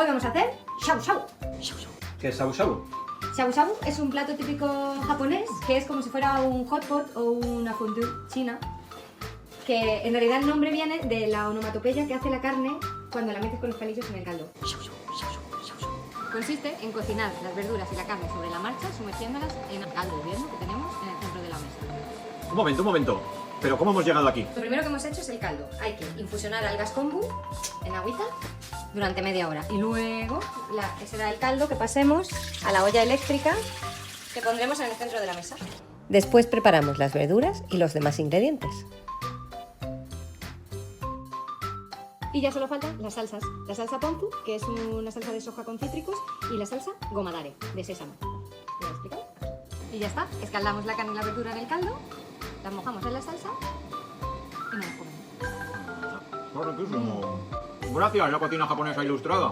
Hoy vamos a hacer shabu shabu. ¿Qué es shabu shabu? Shabu shabu es un plato típico japonés que es como si fuera un hot pot o una fondue china, que en realidad el nombre viene de la onomatopeya que hace la carne cuando la metes con los palillos en el caldo. Consiste en cocinar las verduras y la carne sobre la marcha, sumergiéndolas en el caldo hirviendo que tenemos en el centro de la mesa. Un momento. ¿Pero cómo hemos llegado aquí? Lo primero que hemos hecho es el caldo. Hay que infusionar algas kombu en agüita durante media hora. Y luego será el caldo que pasemos a la olla eléctrica que pondremos en el centro de la mesa. Después preparamos las verduras y los demás ingredientes. Y ya solo faltan las salsas. La salsa ponzu, que es una salsa de soja con cítricos, y la salsa gomadare, de sésamo. ¿Me lo he explicado? Y ya está. Escaldamos la carne y la verdura en el caldo, las mojamos en la salsa y nos las comemos. Gracias, la cocina japonesa ilustrada.